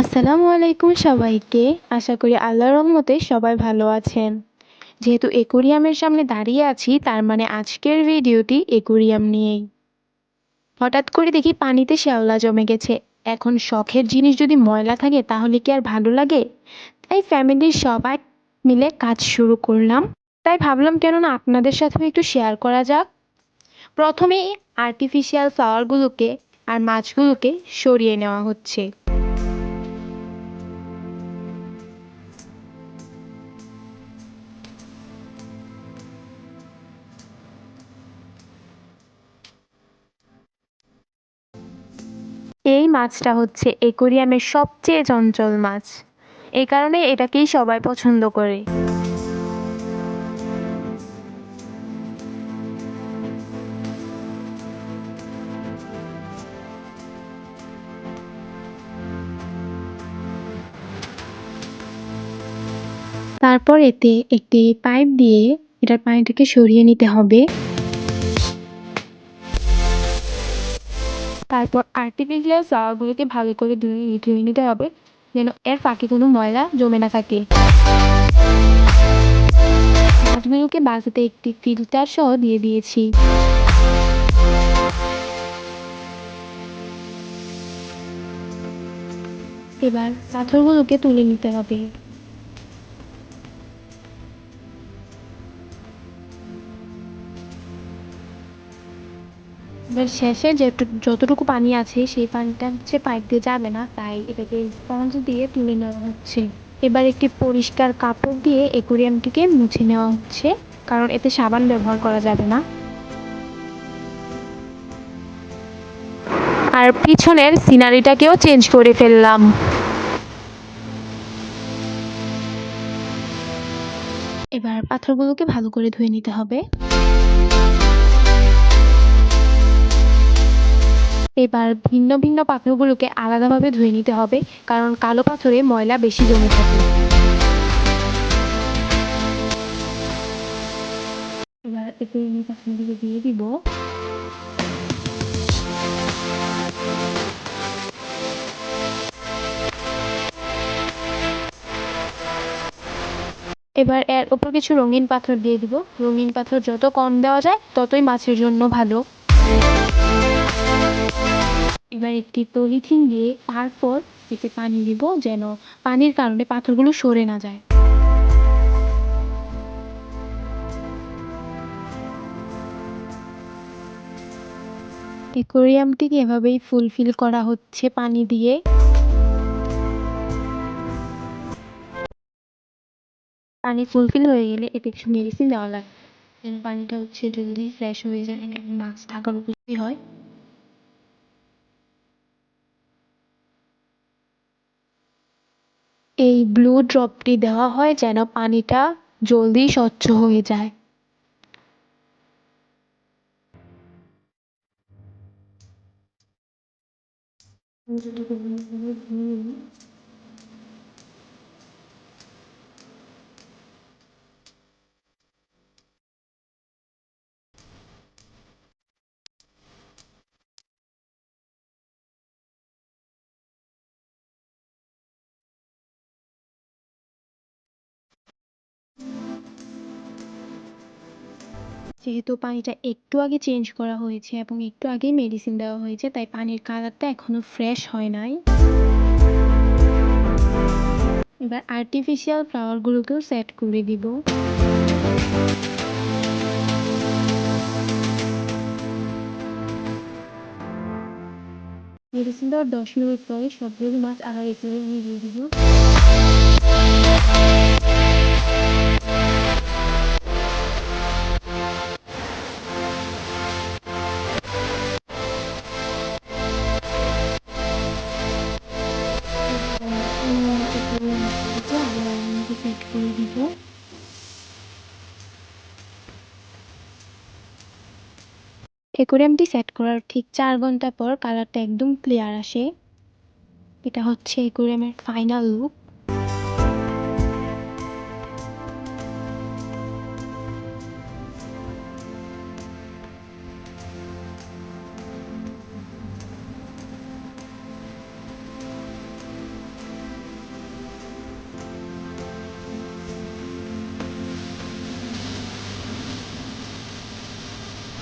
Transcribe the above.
আসসালামু আলাইকুম সবাইকে। আশা করি আল্লাহর রহমতে সবাই ভালো আছেন। যেহেতু অ্যাকুরিয়ামের সামনে দাঁড়িয়ে আছি, তার মানে আজকের ভিডিওটি অ্যাকুরিয়াম নিয়েই। হঠাৎ করে দেখি পানিতে শ্যাওলা জমে গেছে। এখন শখের জিনিস যদি ময়লা থাকে তাহলে কি আর ভালো লাগে? তাই ফ্যামিলির সবাই মিলে কাজ শুরু করলাম। তাই ভাবলাম কেননা আপনাদের সাথেও একটু শেয়ার করা যাক। প্রথমে আর্টিফিশিয়াল ফ্লাওয়ারগুলোকে আর মাছগুলোকে সরিয়ে নেওয়া হচ্ছে। এই মাছটা হচ্ছে অ্যাকুরিয়ামের সবচেয়ে চঞ্চল মাছ। এই কারণে এটাকেই সবাই পছন্দ করে। তারপর এতে একটি পাইপ দিয়ে এটার পানিটাকে সরিয়ে নিতে হবে। তারপর আর্টিফিশিয়াল ফ্লাওয়ারগুলোকে ভালো করে ধুয়ে নিতে হবে, যেন এর ফাঁকে কোনো ময়লা জমে না থাকে। মাছগুলোকে বালতিতে একটি ফিল্টার সহ দিয়ে দিয়েছি। এবার পাথরগুলোকে তুলে নিতে হবে। এবার শেষে যতটুকু পানি আছে সেই পানিটা হচ্ছে পাইপ দিয়ে যাবে না, তাই এটাকে স্পঞ্জ দিয়ে তুলে নেওয়া হচ্ছে। এবার একটি পরিষ্কার কাপড় দিয়ে অ্যাকুরিয়ামটিকে মুছে নেওয়া হচ্ছে, কারণ এতে সাবান ব্যবহার করা যাবে না। আর পিছনের সিনারিটাকেও চেঞ্জ করে ফেললাম। এবার পাথরগুলোকে ভালো করে ধুয়ে নিতে হবে। এবার ভিন্ন ভিন্ন পাথরগুলোকে আলাদাভাবে ধুয়ে নিতে হবে, কারণ কালো পাথরে ময়লা বেশি জমে থাকে। এবার অ্যাকুরিয়ামের পাথরগুলো দিয়ে দিব। এবার এর ওপর কিছু রঙিন পাথর দিয়ে দিব। রঙিন পাথর যত কম দেওয়া যায় ততই মাছের জন্য ভালো। এবার একটি পলিথিন দিয়ে তারপর এতে পানি দিব, যেন পানির কারণে পাথরগুলো সরে না যায়। অ্যাকুরিয়ামটিকে এভাবেই ফুলফিল করা হচ্ছে পানি দিয়ে। পানি ফুলফিল হয়ে গেলে এতে কিছু মেডিসিন দেওয়া লাগে, যেন পানিটা হচ্ছে জলদি ফ্রেশ হয়ে যায়, মাছ থাকার উপযোগী হয়। এই ব্লু ড্রপটি দেওয়া হয় যেন পানিটা জলদি স্বচ্ছ হয়ে যায়। যেহেতু পানিটা একটু আগে চেঞ্জ করা হয়েছে এবং একটু আগেই মেডিসিন দেওয়া হয়েছে, তাই পানির কালারটা এখনো ফ্রেশ হয় নাই। এবার আর্টিফিশিয়াল ফ্লাওয়ারগুলোকেও সেট করে দিব। মেডিসিন দেওয়ার 10 মিনিট পরে সবগুলো মাছ আবার একুরিয়ামে দিয়ে দিব। সেট করে দিব। অ্যাকুরিয়ামটি সেট করার ঠিক 4 ঘন্টা পর কালারটা একদম ক্লিয়ার আসে। এটা হচ্ছে অ্যাকুরিয়ামের ফাইনাল লুক।